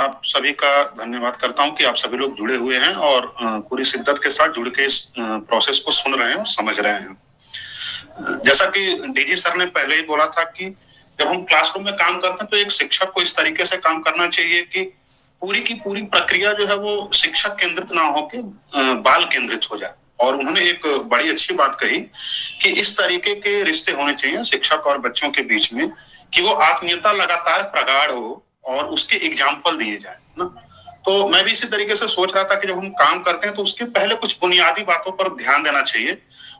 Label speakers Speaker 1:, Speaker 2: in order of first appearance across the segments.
Speaker 1: आप सभी का धन्यवाद करता हूं कि आप सभी लोग जुड़े हुए हैं और पूरी शिद्दत के साथ जुड़ के इस प्रोसेस को सुन रहे हैं और समझ रहे हैं। जैसा कि डीजी सर ने पहले ही बोला था कि जब हम क्लासरूम में काम करते हैं तो एक शिक्षक को इस तरीके से काम करना चाहिए कि पूरी की पूरी प्रक्रिया जो है वो शिक्षक केंद्रित ना होकर बाल केंद्रित हो जाए। और उन्होंने एक बड़ी अच्छी बात कही कि इस तरीके के रिश्ते होने चाहिए शिक्षक और बच्चों के बीच में कि वो आत्मीयता लगातार प्रगाढ़ हो और उसके एग्जाम्पल दिए जाए ना। तो मैं भी इसी तरीके से सोच रहा था कि जब हम काम करते हैं तो उसके पहले कुछ बुनियादी बातों पर ध्यान देना चाहिए।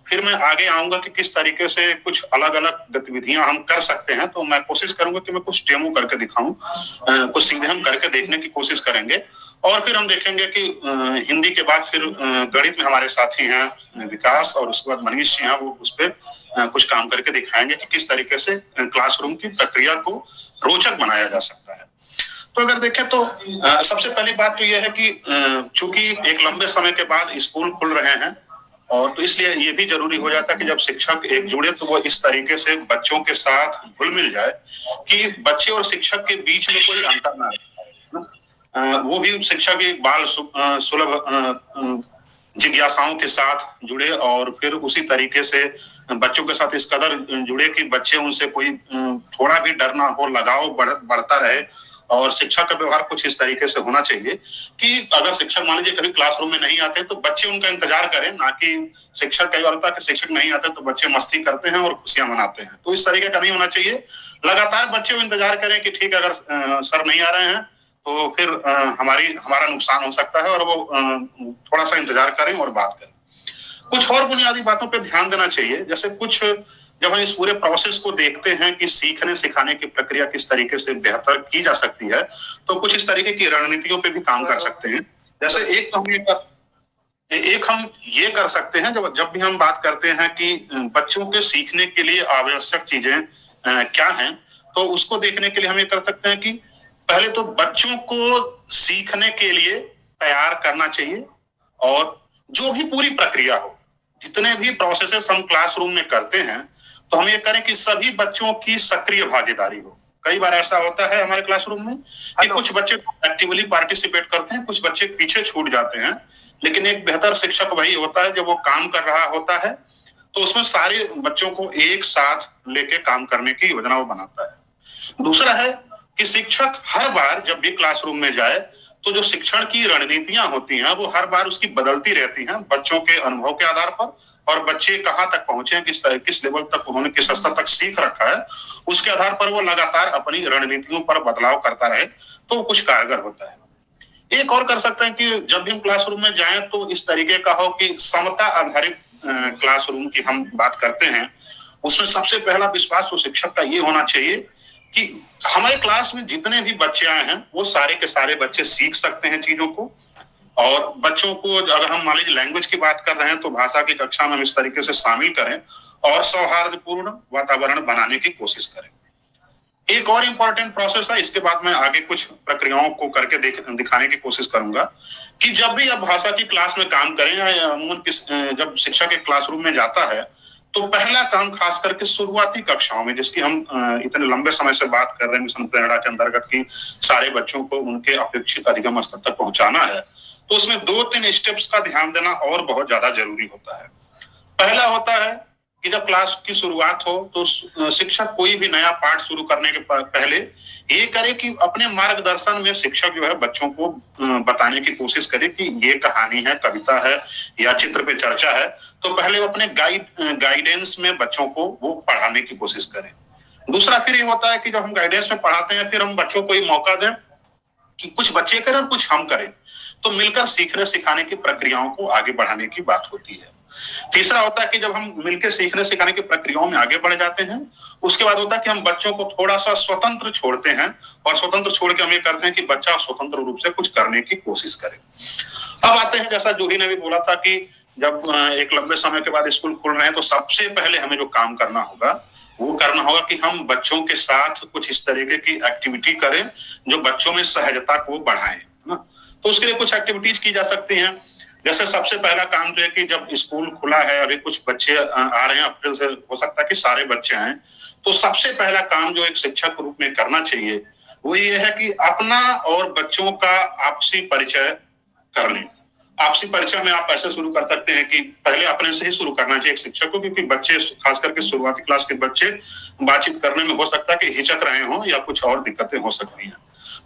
Speaker 1: फिर मैं आगे आऊंगा कि किस तरीके से कुछ अलग अलग गतिविधियां हम कर सकते हैं। तो मैं कोशिश करूंगा कि मैं कुछ डेमो करके दिखाऊं, कुछ सीधे हम करके देखने की कोशिश करेंगे। और फिर हम देखेंगे कि हिंदी के बाद फिर गणित में हमारे साथी हैं विकास, और उसके बाद मनीष जी हैं, वो उस पर कुछ काम करके दिखाएंगे कि किस तरीके से क्लासरूम की प्रक्रिया को रोचक बनाया जा सकता है। तो अगर देखें तो सबसे पहली बात तो यह है कि चूंकि एक लंबे समय के बाद स्कूल खुल रहे हैं, और तो इसलिए ये भी जरूरी हो जाता है कि जब शिक्षक एक जुड़े तो वो इस तरीके से बच्चों के साथ घुल मिल जाए कि बच्चे और शिक्षक के बीच में कोई अंतर ना रहे। वो भी शिक्षक भी बाल सुलभ जिज्ञासाओं के साथ जुड़े और फिर उसी तरीके से बच्चों के साथ इस कदर जुड़े कि बच्चे उनसे कोई थोड़ा भी डर ना हो, लगाव बढ़ता रहे। और शिक्षक का व्यवहार कुछ इस तरीके से होना चाहिए कि अगर शिक्षक मान लीजिए कभी क्लासरूम में नहीं आते तो बच्चे उनका इंतजार करें, ना कि शिक्षक कई बार होता है कि शिक्षक नहीं आते तो बच्चे मस्ती करते हैं और खुशियां मनाते हैं। तो इस तरीके का नहीं होना चाहिए। लगातार बच्चे इंतजार करें कि ठीक है, अगर सर नहीं आ रहे हैं तो फिर हमारा नुकसान हो सकता है, और वो थोड़ा सा इंतजार करें और बात करें। कुछ और बुनियादी बातों पे ध्यान देना चाहिए, जैसे कुछ जब हम इस पूरे प्रोसेस को देखते हैं कि सीखने सिखाने की प्रक्रिया किस तरीके से बेहतर की जा सकती है, तो कुछ इस तरीके की रणनीतियों पे भी काम कर सकते हैं। जैसे एक हम ये कर सकते हैं, जब जब भी हम बात करते हैं कि बच्चों के सीखने के लिए आवश्यक चीजें क्या हैं, तो उसको देखने के लिए हम ये कर सकते हैं कि पहले तो बच्चों को सीखने के लिए तैयार करना चाहिए। और जो भी पूरी प्रक्रिया हो, जितने भी प्रोसेसेस हम क्लासरूम में करते हैं, तो हम ये करें कि सभी बच्चों की सक्रिय भागीदारी हो। कई बार ऐसा होता है हमारे क्लासरूम में कि कुछ बच्चे एक्टिवली पार्टिसिपेट करते हैं, कुछ बच्चे पीछे छूट जाते हैं। लेकिन एक बेहतर शिक्षक वही होता है जब वो काम कर रहा होता है तो उसमें सारे बच्चों को एक साथ लेके काम करने की योजना वो बनाता है। दूसरा है कि शिक्षक हर बार जब भी क्लासरूम में जाए तो जो शिक्षण की रणनीतियां होती हैं वो हर बार उसकी बदलती रहती हैं बच्चों के अनुभव के आधार पर, और बच्चे कहां तक पहुंचे हैं, किस लेवल तक उन्होंने किस स्तर तक सीख रखा है, उसके आधार पर वो लगातार अपनी रणनीतियों पर बदलाव करता रहे तो कुछ कारगर होता है। एक और कर सकते हैं कि जब भी हम क्लासरूम में जाएं तो इस तरीके का हो कि समता आधारित क्लासरूम की हम बात करते हैं, उसमें सबसे पहला विश्वास तो शिक्षक का ये होना चाहिए कि हमारे क्लास में जितने भी बच्चे आए हैं वो सारे के सारे बच्चे सीख सकते हैं चीजों को। और बच्चों को अगर हम मान लीजिए लैंग्वेज की बात कर रहे हैं तो भाषा की कक्षा में हम इस तरीके से शामिल करें और सौहार्दपूर्ण वातावरण बनाने की कोशिश करें। एक और इम्पोर्टेंट प्रोसेस है, इसके बाद मैं आगे कुछ प्रक्रियाओं को करके दिखाने की कोशिश करूंगा कि जब भी आप भाषा की क्लास में काम करें या अमूमन जब शिक्षक एक क्लासरूम में जाता है तो पहला काम खास करके शुरुआती कक्षाओं में, जिसकी हम इतने लंबे समय से बात कर रहे हैं मिशन प्रेरणा के अंतर्गत की सारे बच्चों को उनके अपेक्षित अधिगम स्तर तक पहुंचाना है, तो उसमें 2-3 स्टेप्स का ध्यान देना और बहुत ज्यादा जरूरी होता है। पहला होता है कि जब क्लास की शुरुआत हो तो शिक्षक कोई भी नया पाठ शुरू करने के पहले ये करे कि अपने मार्गदर्शन में शिक्षक जो है बच्चों को बताने की कोशिश करे कि ये कहानी है, कविता है या चित्र पे चर्चा है, तो पहले वो अपने गाइडेंस में बच्चों को वो पढ़ाने की कोशिश करें। दूसरा फिर ये होता है कि जब हम गाइडेंस में पढ़ाते हैं फिर हम बच्चों को ये मौका दें कि कुछ बच्चे करें और कुछ हम करें, तो मिलकर सीखने सिखाने की प्रक्रियाओं को आगे बढ़ाने की बात होती है। तीसरा होता है कि जब हम मिलकर सीखने सिखाने की प्रक्रियाओं में आगे बढ़ जाते हैं, उसके बाद होता है कि हम बच्चों को थोड़ा सा स्वतंत्र छोड़ते हैं, और स्वतंत्र छोड़ के हम ये करते हैं कि बच्चा स्वतंत्र रूप से कुछ करने की कोशिश करे। अब आते हैं, जैसा जूही ने भी बोला था कि जब एक लंबे समय के बाद स्कूल खुल रहे हैं तो सबसे पहले हमें जो काम करना होगा वो करना होगा कि हम बच्चों के साथ कुछ इस तरीके की एक्टिविटी करें जो बच्चों में सहजता को बढ़ाएं, है ना। तो उसके लिए कुछ एक्टिविटीज की जा सकती हैं। जैसे सबसे पहला काम जो है कि जब स्कूल खुला है, अभी कुछ बच्चे आ रहे हैं, अप्रैल से हो सकता है कि सारे बच्चे आए, तो सबसे पहला काम जो एक शिक्षक के रूप में करना चाहिए वो ये है कि अपना और बच्चों का आपसी परिचय कर लें। आपसी परिचय में आप ऐसे शुरू कर सकते हैं कि पहले अपने से ही शुरू करना चाहिए एक शिक्षक को, क्योंकि बच्चे खास करके शुरुआती क्लास के बच्चे बातचीत करने में हो सकता है कि हिचक रहे हों या कुछ और दिक्कतें हो सकती हैं।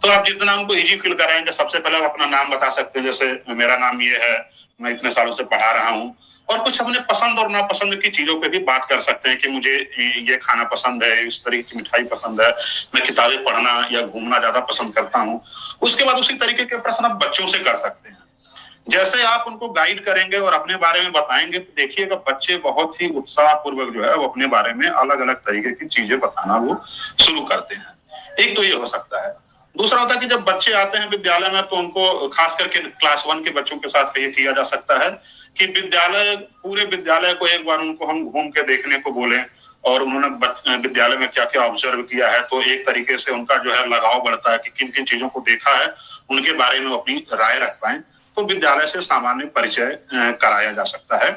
Speaker 1: तो आप जितना उनको इजी फील कराएंगे, सबसे पहले आप अपना नाम बता सकते हैं, जैसे मेरा नाम ये है, मैं इतने सालों से पढ़ा रहा हूँ, और कुछ अपने पसंद और नापसंद की चीजों पे भी बात कर सकते हैं कि मुझे ये खाना पसंद है, इस तरीके की मिठाई पसंद है, मैं किताबें पढ़ना या घूमना ज्यादा पसंद करता हूँ। उसके बाद उसी तरीके के प्रश्न आप बच्चों से कर सकते हैं। जैसे आप उनको गाइड करेंगे और अपने बारे में बताएंगे, तो देखिएगा बच्चे बहुत ही उत्साहपूर्वक जो है वो अपने बारे में अलग अलग तरीके की चीजें बताना वो शुरू करते हैं। एक तो ये हो सकता है। दूसरा होता है कि जब बच्चे आते हैं विद्यालय में, तो उनको खास करके क्लास 1 के बच्चों के साथ ये किया जा सकता है कि पूरे विद्यालय को एक बार उनको हम घूम के देखने को बोलें, और उन्होंने विद्यालय में क्या क्या ऑब्जर्व किया है, तो एक तरीके से उनका जो है लगाव बढ़ता है कि किन किन चीजों को देखा है, उनके बारे में अपनी राय रख पाए। तो विद्यालय से सामान्य परिचय कराया जा सकता है।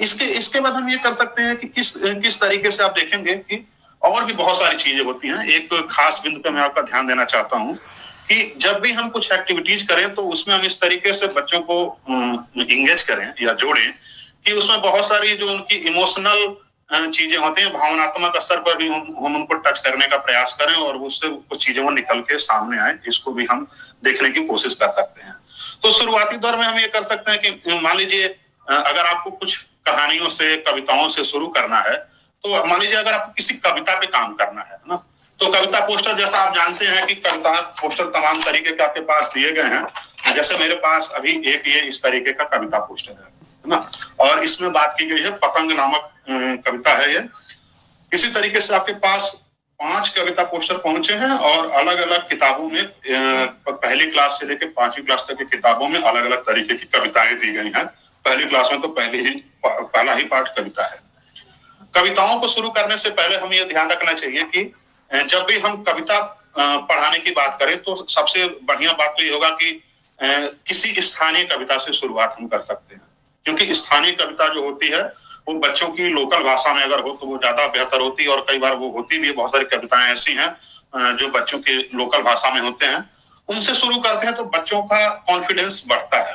Speaker 1: इसके बाद हम ये कर सकते हैं कि किस तरीके से आप देखेंगे कि और भी बहुत सारी चीजें होती हैं। एक खास बिंदु पे मैं आपका ध्यान देना चाहता हूँ कि जब भी हम कुछ एक्टिविटीज करें, तो उसमें हम इस तरीके से बच्चों को इंगेज करें या जोड़ें कि उसमें बहुत सारी जो उनकी इमोशनल चीजें होती हैं, भावनात्मक स्तर पर भी हम उनको टच करने का प्रयास करें और उससे कुछ चीजें वो निकल के सामने आए, इसको भी हम देखने की कोशिश कर सकते हैं। तो शुरुआती दौर में हम ये कर सकते हैं कि मान लीजिए अगर आपको कुछ कहानियों से, कविताओं से शुरू करना है, तो मान लीजिए अगर आपको किसी कविता पे काम करना है ना, तो कविता पोस्टर, जैसा आप जानते हैं कि कविता पोस्टर तमाम तरीके के आपके पास दिए गए हैं। जैसे मेरे पास अभी एक ये इस तरीके का कविता पोस्टर है ना, और इसमें बात की गई है पतंग नामक कविता है ये। इसी तरीके से आपके पास 5 कविता पोस्टर पहुंचे हैं और अलग अलग किताबों में पहली क्लास से लेकर 5वीं क्लास तक की किताबों में अलग अलग तरीके की कविताएं दी गई हैं। पहली क्लास में तो पहला ही पाठ कविता है। कविताओं को शुरू करने से पहले हमें यह ध्यान रखना चाहिए कि जब भी हम कविता पढ़ाने की बात करें, तो सबसे बढ़िया बात तो ये होगा कि किसी स्थानीय कविता से शुरुआत हम कर सकते हैं, क्योंकि स्थानीय कविता जो होती है वो बच्चों की लोकल भाषा में अगर हो तो वो ज्यादा बेहतर होती है, और कई बार वो होती भी है। बहुत सारी कविताएं ऐसी हैं जो बच्चों की लोकल भाषा में होते हैं। उनसे शुरू करते हैं तो बच्चों का कॉन्फिडेंस बढ़ता है,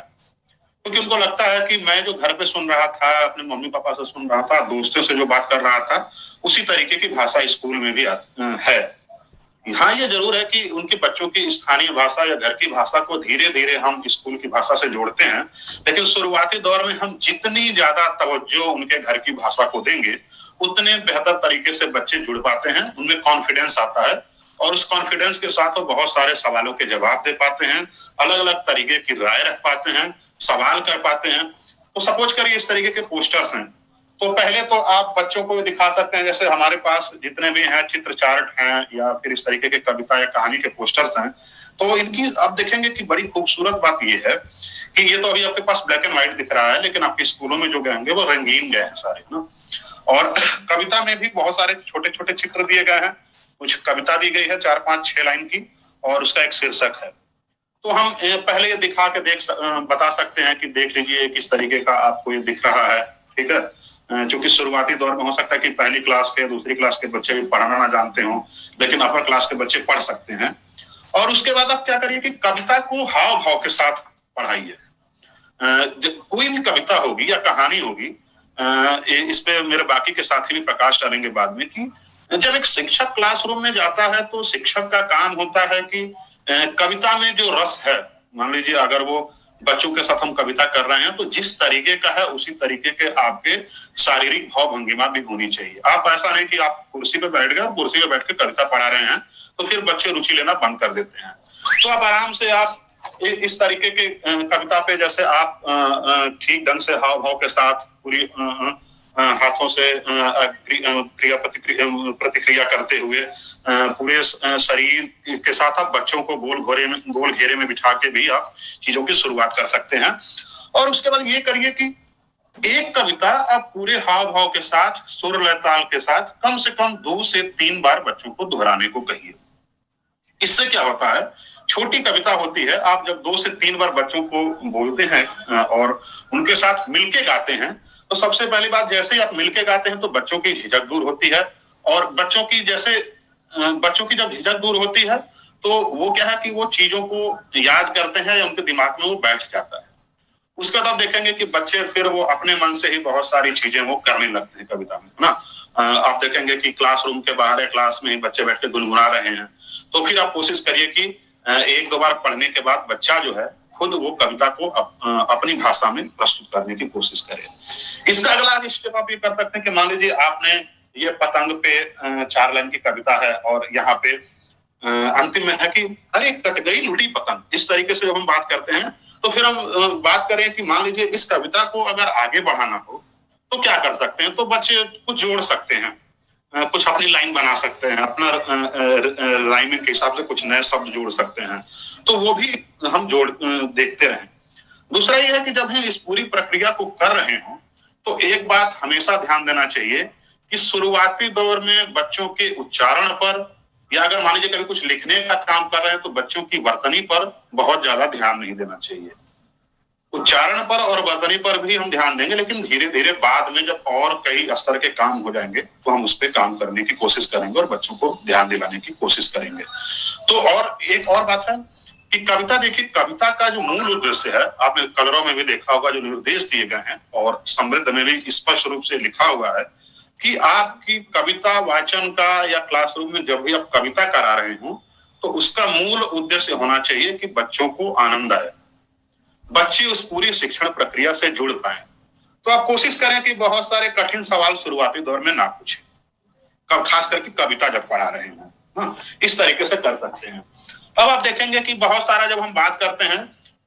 Speaker 1: क्योंकि उनको लगता है कि मैं जो घर पे सुन रहा था, अपने मम्मी पापा से सुन रहा था, दोस्तों से जो बात कर रहा था, उसी तरीके की भाषा स्कूल में भी है। हाँ, ये जरूर है कि उनके बच्चों की स्थानीय भाषा या घर की भाषा को धीरे धीरे हम स्कूल की भाषा से जोड़ते हैं, लेकिन शुरुआती दौर में हम जितनी ज्यादा तवज्जो उनके घर की भाषा को देंगे, उतने बेहतर तरीके से बच्चे जुड़ पाते हैं, उनमें कॉन्फिडेंस आता है, और उस कॉन्फिडेंस के साथ वो बहुत सारे सवालों के जवाब दे पाते हैं, अलग अलग तरीके की राय रख पाते हैं, सवाल कर पाते हैं। तो सपोज करिए इस तरीके के पोस्टर्स हैं, तो पहले तो आप बच्चों को दिखा सकते हैं, जैसे हमारे पास जितने भी हैं चित्र चार्ट हैं या फिर इस तरीके के कविता या कहानी के पोस्टर्स हैं, तो इनकी आप देखेंगे कि बड़ी खूबसूरत बात ये है कि ये तो अभी आपके पास ब्लैक एंड व्हाइट दिख रहा है, लेकिन आपके स्कूलों में जो गए होंगे वो रंगीन गए हैं सारे ना। और कविता में भी बहुत सारे छोटे छोटे चित्र दिए गए हैं, कुछ कविता दी गई है 4, 5, 6 लाइन की, और उसका एक शीर्षक है। तो हम पहले ये दिखा के बता सकते हैं कि देख लीजिए किस तरीके का आपको ये दिख रहा है, ठीक है। क्योंकि शुरुआती दौर में हो सकता है कि पहली क्लास के, दूसरी क्लास के बच्चे भी पढ़ना ना जानते हो, लेकिन अपर क्लास के बच्चे पढ़ सकते हैं। और उसके बाद आप क्या करिए कि कविता को हाव भाव के साथ पढ़ाइए। कोई भी कविता होगी या कहानी होगी, इस पे मेरे बाकी के साथी भी प्रकाश डालेंगे बाद में, कि जब एक शिक्षक क्लासरूम में जाता है तो शिक्षक का काम होता है कि कविता में जो रस है, मान लीजिए अगर वो बच्चों के साथ हम कविता कर रहे हैं, तो जिस तरीके का है उसी तरीके के आपके शारीरिक भाव भंगिमा भी होनी चाहिए। आप ऐसा नहीं कि आप कुर्सी पे बैठ गए, कुर्सी पे बैठ के कविता पढ़ा रहे हैं, तो फिर बच्चे रुचि लेना बंद कर देते हैं। तो आप आराम से आप इस तरीके के कविता पे जैसे आप ठीक ढंग से हाव भाव के साथ पूरी हाथों से क्रिया प्रतिक्रिया करते हुए पूरे शरीर के साथ आप बच्चों को गोल घेरे में बिठा के भी आप चीजों की शुरुआत कर सकते हैं। और उसके बाद ये करिए कि एक कविता आप पूरे हाव भाव के साथ, सुर लय ताल के साथ कम से कम 2 से 3 बार बच्चों को दोहराने को कहिए। इससे क्या होता है, छोटी कविता होती है, आप जब 2 से 3 बार बच्चों को बोलते हैं और उनके साथ मिलके गाते हैं, तो सबसे पहली बात, जैसे ही आप मिलके गाते हैं तो बच्चों की झिझक दूर होती है, और बच्चों की जैसे बच्चों की जब झिझक दूर होती है तो वो क्या है कि वो चीजों को याद करते हैं या उनके दिमाग में वो बैठ जाता है। उसके बाद आप देखेंगे कि बच्चे फिर वो अपने मन से ही बहुत सारी चीजें वो करने लगते हैं कविता में, है ना। आप देखेंगे कि क्लासरूम के बाहर या क्लास में ही बच्चे बैठ के गुनगुना रहे हैं, तो फिर आप कोशिश करिए कि एक दो बार पढ़ने के बाद बच्चा जो है खुद वो कविता को अपनी भाषा में प्रस्तुत करने की कोशिश करे। इसका अगला स्टेप आप ये कर सकते हैं कि मान लीजिए आपने ये पतंग पे 4 लाइन की कविता है और यहाँ पे अंतिम में है कि अरे कट गई लुटी पतंग, इस तरीके से जब हम बात करते हैं तो फिर हम बात करें कि मान लीजिए इस कविता को अगर आगे बढ़ाना हो तो क्या कर सकते हैं। तो बच्चे कुछ जोड़ सकते हैं, कुछ अपनी लाइन बना सकते हैं, अपना राइमिंग के हिसाब से कुछ नए शब्द जोड़ सकते हैं, तो वो भी हम देखते रहें। दूसरा ये है कि जब हम इस पूरी प्रक्रिया को कर रहे हों तो एक बात हमेशा ध्यान देना चाहिए कि शुरुआती दौर में बच्चों के उच्चारण पर या अगर मान लीजिए कभी कुछ लिखने का काम कर रहे हैं तो बच्चों की वर्तनी पर बहुत ज्यादा ध्यान नहीं देना चाहिए। उच्चारण पर और वर्तनी पर भी हम ध्यान देंगे, लेकिन धीरे धीरे बाद में जब और कई स्तर के काम हो जाएंगे तो हम उस पर काम करने की कोशिश करेंगे और बच्चों को ध्यान दिलाने की कोशिश करेंगे। तो और एक और बात है कि कविता, देखिए कविता का जो मूल उद्देश्य है, आपने कलरों में भी देखा होगा जो निर्देश दिए गए हैं और समृद्ध में भी स्पष्ट रूप से लिखा हुआ है कि आपकी कविता वाचन का या क्लासरूम में जब भी आप कविता करा रहे हो तो उसका मूल उद्देश्य होना चाहिए कि बच्चों को आनंद आए, बच्चे उस पूरी शिक्षण प्रक्रिया से जुड़ पाए। तो आप कोशिश करें कि बहुत सारे कठिन सवाल शुरुआती दौर में ना पूछें, खास करके कविता जब पढ़ा रहे हैं, इस तरीके से कर सकते हैं। अब आप देखेंगे कि बहुत सारा जब हम बात करते हैं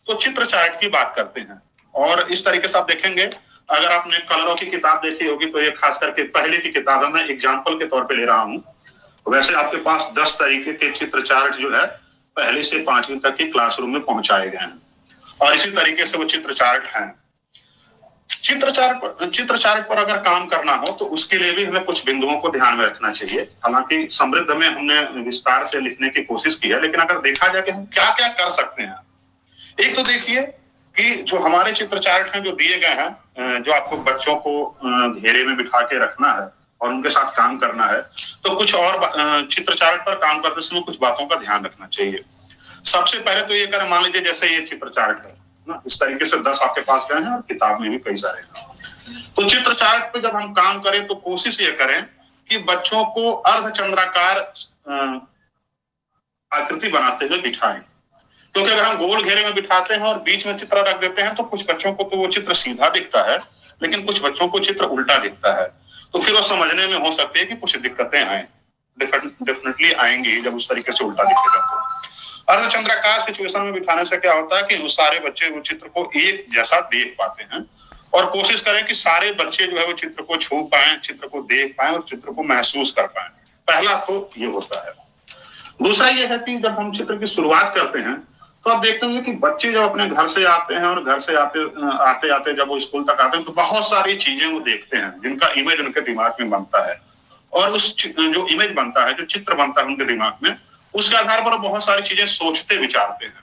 Speaker 1: तो चित्र चार्ट की बात करते हैं और इस तरीके से आप देखेंगे, अगर आपने कलरों की किताब देखी होगी तो ये खास करके पहले की किताब है, मैं एग्जाम्पल के तौर पे ले रहा हूँ। वैसे आपके पास 10 तरीके के चित्र चार्ट जो है पहली से 5वीं तक की क्लासरूम में पहुंचाए गए हैं और इसी तरीके से वो चित्र चार्ट हैं। चित्र चार्ट पर अगर काम करना हो तो उसके लिए भी हमें कुछ बिंदुओं को ध्यान में रखना चाहिए। हालांकि समृद्ध में हमने विस्तार से लिखने की कोशिश की है, लेकिन अगर देखा जाए कि हम क्या क्या कर सकते हैं, एक तो देखिए कि जो हमारे चित्र चार्ट हैं जो दिए गए हैं, जो आपको बच्चों को घेरे में बिठा के रखना है और उनके साथ काम करना है, तो कुछ और चित्र चार्ट पर काम करते समय कुछ बातों का ध्यान रखना चाहिए। सबसे पहले तो ये करें, मान लीजिए जैसे ये चित्र चार्ट है ना, इस तरीके से 10 आपके पास गए हैं और किताब में भी कई सारे हैं। तो चित्र चार्ट पे जब हम काम करें तो कोशिश ये करें कि बच्चों को अर्धचंद्राकार आकृति बनाते हुए बिठाएं, क्योंकि अगर हम गोल घेरे में बिठाते हैं और बीच में चित्र रख देते हैं तो कुछ बच्चों को तो वो चित्र सीधा दिखता है, लेकिन कुछ बच्चों को चित्र उल्टा दिखता है, तो फिर वो समझने में हो सकती है कि कुछ दिक्कतें आए, डेफिनेटली आएंगी जब उस तरीके से उल्टा दिखेगा। तो अर्धचंद्राकार सिचुएशन में बिठाने से क्या होता है कि सारे बच्चे वो चित्र को एक जैसा देख पाते हैं और कोशिश करें कि सारे बच्चे जो है वो चित्र को छू पाए, चित्र को देख पाए और चित्र को महसूस कर पाए। पहला तो ये होता है। दूसरा ये है कि जब हम चित्र की शुरुआत करते हैं तो आप देखते होंगे कि बच्चे जब अपने घर से आते हैं और घर से आते आते जब वो स्कूल तक आते हैं तो बहुत सारी चीजें वो देखते हैं जिनका इमेज उनके दिमाग में बनता है, और उस जो इमेज बनता है, जो चित्र बनता है उनके दिमाग में, उसके आधार पर बहुत सारी चीजें सोचते विचारते हैं।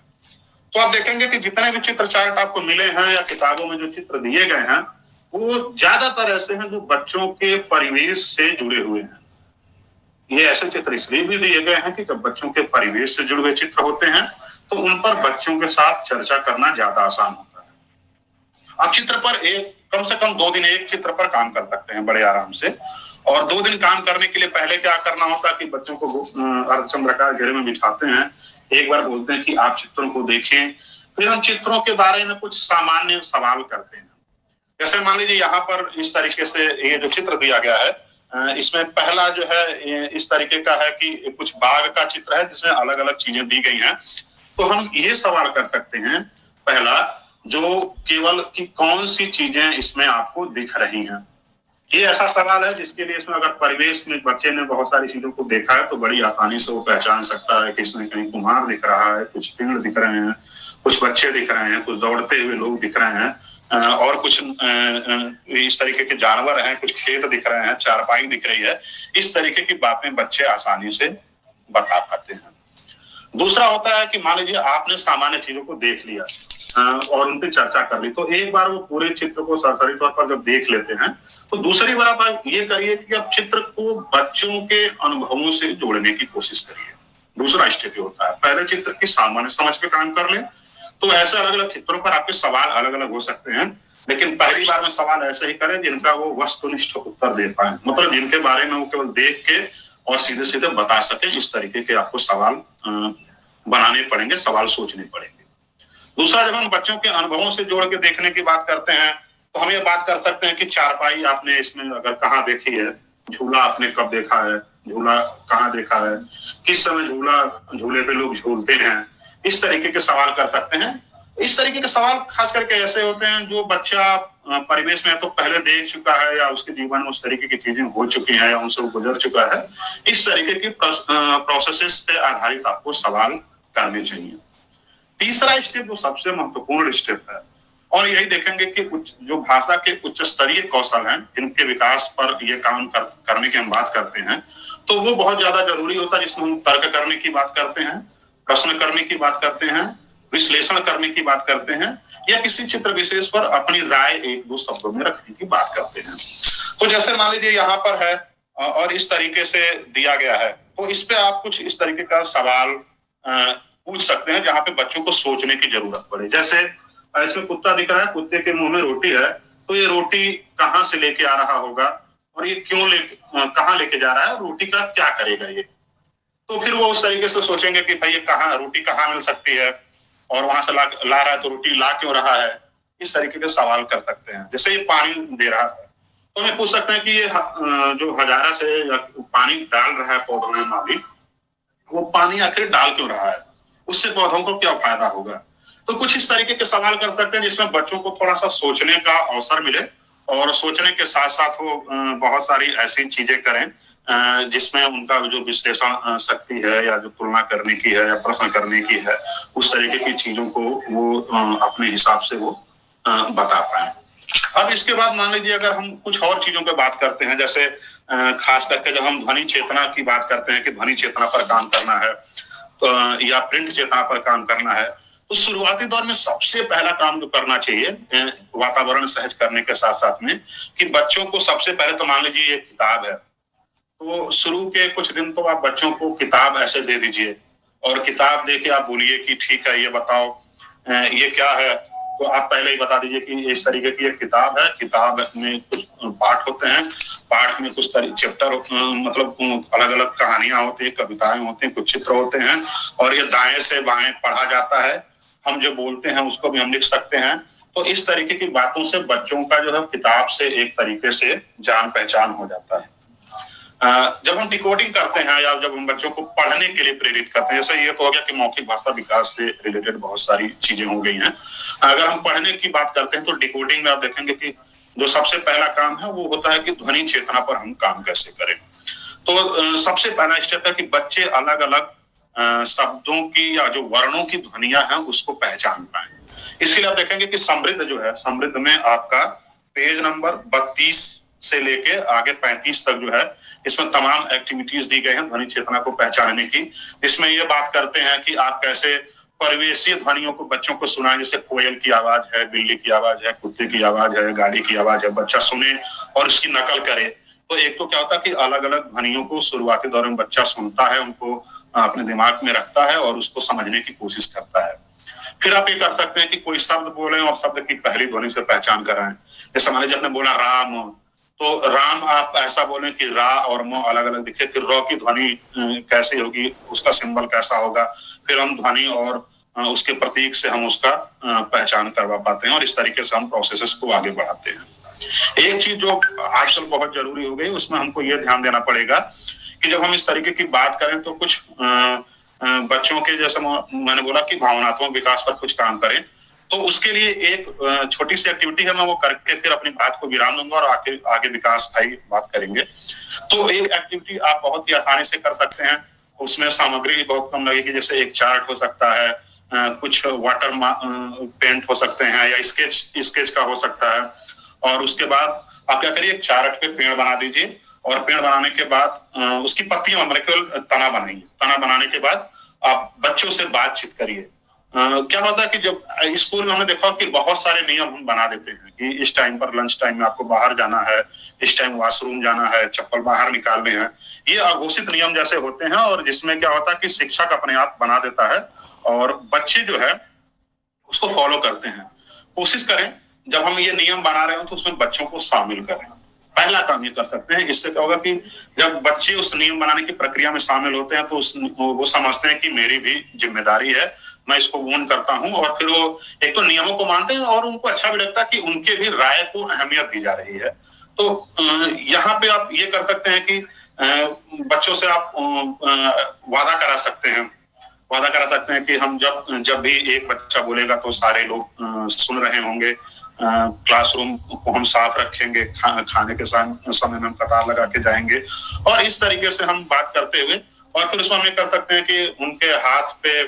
Speaker 1: तो आप देखेंगे कि जितने भी चित्र चार्ट आपको मिले हैं या किताबों में जो चित्र दिए गए हैं वो ज्यादातर ऐसे हैं जो बच्चों के परिवेश से जुड़े हुए हैं। ये ऐसे चित्र इसलिए भी दिए गए हैं कि जब बच्चों के परिवेश से जुड़े हुए चित्र होते हैं तो उन पर बच्चों के साथ चर्चा करना ज्यादा आसान होता है। आप चित्र पर कम से कम 2 दिन एक चित्र पर काम कर सकते हैं बड़े आराम से, और 2 दिन काम करने के लिए पहले क्या करना होता है कि बच्चों को अर्धचंद्राकार घेरे में बिठाते हैं, एक बार बोलते हैं कि आप चित्रों को देखें, फिर हम चित्रों के बारे में कुछ सामान्य सवाल करते हैं। जैसे मान लीजिए यहाँ पर इस तरीके से ये जो चित्र दिया गया है, इसमें पहला जो है इस तरीके का है कि कुछ बाग का चित्र है जिसमें अलग अलग चीजें दी गई हैं। तो हम ये सवाल कर सकते हैं पहला, जो केवल कि कौन सी चीजें इसमें आपको दिख रही हैं। ये ऐसा सवाल है जिसके लिए इसमें अगर परिवेश में बच्चे ने बहुत सारी चीजों को देखा है तो बड़ी आसानी से वो पहचान सकता है कि इसमें कहीं कुम्हार दिख रहा है, कुछ पेड़ दिख रहे हैं, कुछ बच्चे दिख रहे हैं, कुछ दौड़ते हुए लोग दिख रहे हैं, और कुछ इस तरीके के जानवर हैं, कुछ खेत दिख रहे हैं, चारपाई दिख रही है। इस तरीके की बातें बच्चे आसानी से बता पाते हैं। दूसरा होता है कि मान लीजिए आपने सामान्य चीजों को देख लिया और उन पर चर्चा कर ली, तो एक बार वो पूरे चित्र को सरसरी तौर पर जब देख लेते हैं तो दूसरी बार आप ये करिए कि आप चित्र को बच्चों के अनुभवों से जोड़ने की कोशिश करिए। दूसरा स्टेप ये होता है, पहले चित्र की सामान्य समझ पे काम कर ले, तो ऐसे अलग अलग चित्रों पर आपके सवाल अलग अलग हो सकते हैं, लेकिन पहली बार में सवाल ऐसे ही करें जिनका वो वस्तुनिष्ठ उत्तर दे पाए, मतलब जिनके बारे में वो केवल देख के और सीधे सीधे बता सके। इस तरीके के आपको सवाल बनाने पड़ेंगे, सवाल सोचने पड़ेंगे। दूसरा, जब हम बच्चों के अनुभवों से जोड़ के देखने की बात करते हैं तो हम ये बात कर सकते हैं कि चारपाई आपने इसमें अगर कहाँ देखी है, झूला आपने कब देखा है, झूला कहाँ देखा है, किस समय झूले पे लोग झूलते हैं, इस तरीके के सवाल कर सकते हैं। इस तरीके के सवाल खास करके ऐसे होते हैं जो बच्चा परिवेश में तो पहले देख चुका है या उसके जीवन में उस तरीके की चीजें हो चुकी हैं या उनसे गुजर चुका है। इस तरीके की प्रोसेसेस पे आधारित आपको सवाल करने चाहिए। तीसरा स्टेप जो सबसे महत्वपूर्ण स्टेप है, और यही देखेंगे कि जो भाषा के उच्च स्तरीय कौशल हैं जिनके विकास पर ये काम करने की हम बात करते हैं, तो वो बहुत ज्यादा जरूरी होता है, जिसमें हम तर्क करने की बात करते हैं, प्रश्न करने की बात करते हैं, विश्लेषण करने की बात करते हैं, या किसी चित्र विशेष पर अपनी राय एक दो शब्दों में रखने की बात करते हैं। तो जैसे मान लीजिए यहाँ पर है और इस तरीके से दिया गया है, तो इस पे आप कुछ इस तरीके का सवाल पूछ सकते हैं जहां पे बच्चों को सोचने की जरूरत पड़े। जैसे इसमें कुत्ता दिख रहा है, कुत्ते के मुंह में रोटी है, तो ये रोटी कहाँ से लेके आ रहा होगा और ये कहाँ लेके जा रहा है, रोटी का क्या करेगा ये। तो फिर वो उस तरीके से सोचेंगे कि भाई ये रोटी कहाँ मिल सकती है और वहां से ला रहा है तो रोटी ला क्यों रहा है। इस तरीके के सवाल कर सकते हैं। जैसे ये पानी दे रहा है तो हमें पूछ सकते हैं कि ये जो हजारा से पानी डाल रहा है पौधों में मालिक, वो पानी आखिर डाल क्यों रहा है, उससे पौधों को क्या फायदा होगा। तो कुछ इस तरीके के सवाल कर सकते हैं जिसमें बच्चों को थोड़ा सा सोचने का अवसर मिले और सोचने के साथ साथ वो बहुत सारी ऐसी चीजें करें जिसमें उनका जो विश्लेषण शक्ति है या जो तुलना करने की है या प्रश्न करने की है, उस तरीके की चीजों को वो अपने हिसाब से वो बता पाए। अब इसके बाद मान लीजिए अगर हम कुछ और चीजों पे बात करते हैं, जैसे खास करके जब हम ध्वनि चेतना की बात करते हैं कि ध्वनि चेतना पर काम करना है तो या प्रिंट चेतना पर काम करना है, तो शुरुआती दौर में सबसे पहला काम जो करना चाहिए वातावरण सहज करने के साथ साथ में, कि बच्चों को सबसे पहले तो मान लीजिए ये किताब है, तो शुरू के कुछ दिन तो आप बच्चों को किताब ऐसे दे दीजिए और किताब दे के आप बोलिए कि ठीक है ये बताओ ये क्या है। तो आप पहले ही बता दीजिए कि इस तरीके की एक किताब है, किताब में कुछ पाठ होते हैं, पाठ में कुछ चैप्टर मतलब अलग अलग कहानियां होती हैं, कविताएं होती हैं, कुछ चित्र होते हैं और ये दाएं से बाएं पढ़ा जाता है, हम जो बोलते हैं उसको भी हम लिख सकते हैं। तो इस तरीके की बातों से बच्चों का जो है किताब से एक तरीके से जान पहचान हो जाता है। जब हम डिकोडिंग करते हैं या जब हम बच्चों को पढ़ने के लिए प्रेरित करते हैं, जैसे ये तो हो गया कि मौखिक भाषा विकास से रिलेटेड बहुत सारी चीजें हो गई हैं। अगर हम पढ़ने की बात करते हैं तो डिकोडिंग में आप देखेंगे कि जो सबसे पहला काम है वो होता है कि ध्वनि चेतना पर हम काम कैसे करें। तो सबसे पहला स्टेप है कि बच्चे अलग अलग शब्दों की या जो वर्णों की ध्वनियां हैं उसको पहचान पाए। इसके लिए आप देखेंगे कि समृद्ध जो है, समृद्ध में आपका पेज नंबर 32 से लेके आगे 35 तक जो है, इसमें तमाम एक्टिविटीज दी गई हैं ध्वनि चेतना को पहचानने की। इसमें ये बात करते हैं कि आप कैसे परिवेशीय ध्वनियों को बच्चों को सुनाएं, जैसे कोयल की आवाज है, बिल्ली की आवाज है, कुत्ते की आवाज है, गाड़ी की आवाज है, बच्चा सुने और इसकी नकल करे। तो एक तो क्या होता है कि अलग अलग ध्वनियों को शुरुआती दौर में बच्चा सुनता है, उनको अपने दिमाग में रखता है और उसको समझने की कोशिश करता है। फिर आप ये कर सकते हैं कि कोई शब्द बोले और शब्द की पहली ध्वनि से पहचान कराएं। जैसे मान लीजिए आपने बोला राम, तो राम आप ऐसा बोलें कि रा और म अलग अलग दिखे, फिर र की ध्वनि कैसी होगी, उसका सिंबल कैसा होगा, फिर हम ध्वनि और उसके प्रतीक से हम उसका पहचान करवा पाते हैं और इस तरीके से हम प्रोसेसेस को आगे बढ़ाते हैं। एक चीज जो आजकल बहुत जरूरी हो गई, उसमें हमको ये ध्यान देना पड़ेगा कि जब हम इस तरीके की बात करें तो कुछ बच्चों के, जैसे मैंने बोला कि भावनात्मक विकास पर कुछ काम करें, तो उसके लिए एक छोटी सी एक्टिविटी है, मैं वो करके फिर अपनी बात को विराम दूंगा और आगे विकास भाई बात करेंगे। तो एक एक्टिविटी आप बहुत ही आसानी से कर सकते हैं, उसमें सामग्री बहुत कम लगेगी, जैसे एक चार्ट हो सकता है, कुछ वाटर पेंट हो सकते हैं या स्केच का हो सकता है। और उसके बाद आप क्या करिए, एक चार्ट पे पेड़ बना दीजिए और पेड़ बनाने के बाद उसकी पत्तियां मतलब केवल तना बनाइए। तना बनाने के बाद आप बच्चों से बातचीत करिए। क्या होता है कि जब स्कूल में हमने देखा कि बहुत सारे नियम हम बना देते हैं कि इस टाइम पर लंच टाइम में आपको बाहर जाना है, इस टाइम वॉशरूम जाना है, चप्पल बाहर निकालने हैं। ये अघोषित नियम जैसे होते हैं और जिसमें क्या होता है कि शिक्षक अपने आप बना देता है और बच्चे जो है उसको फॉलो करते हैं। कोशिश करें जब हम ये नियम बना रहे हो तो उसमें बच्चों को शामिल करें। पहला काम ये कर सकते हैं, इससे क्या होगा कि जब बच्चे उस नियम बनाने की प्रक्रिया में शामिल होते हैं तो वो समझते हैं कि मेरी भी जिम्मेदारी है, मैं इसको पूर्ण करता हूं और फिर वो एक तो नियमों को मानते हैं और उनको अच्छा भी लगता है कि उनके भी राय को अहमियत दी जा रही है। तो यहाँ पे आप ये कर सकते हैं कि बच्चों से आप वादा करा सकते हैं कि हम जब जब भी एक बच्चा बोलेगा तो सारे लोग सुन रहे होंगे। क्लासरूम को हम साफ रखेंगे, खाने के समय में हम कतार लगा के जाएंगे और इस तरीके से हम बात करते हुए और फिर उसमें हम ये कर सकते हैं कि उनके हाथ पे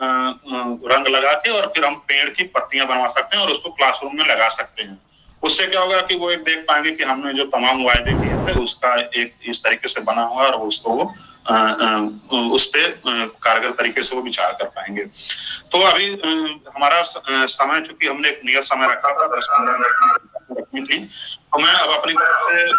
Speaker 1: रंग लगा के और फिर हम पेड़ की पत्तियां बनवा सकते हैं और उसको क्लासरूम में लगा सकते हैं। उससे क्या होगा कि वो एक देख पाएंगे कि हमने जो तमाम वायदे किए थे उसका एक इस तरीके से बना हुआ और उसको वो उस पे कारगर तरीके से वो विचार कर पाएंगे। तो अभी हमारा समय, चूंकि हमने एक नियत समय रखा था 10-15 मिनट रखनी थी, तो मैं अब अपनी तरफ से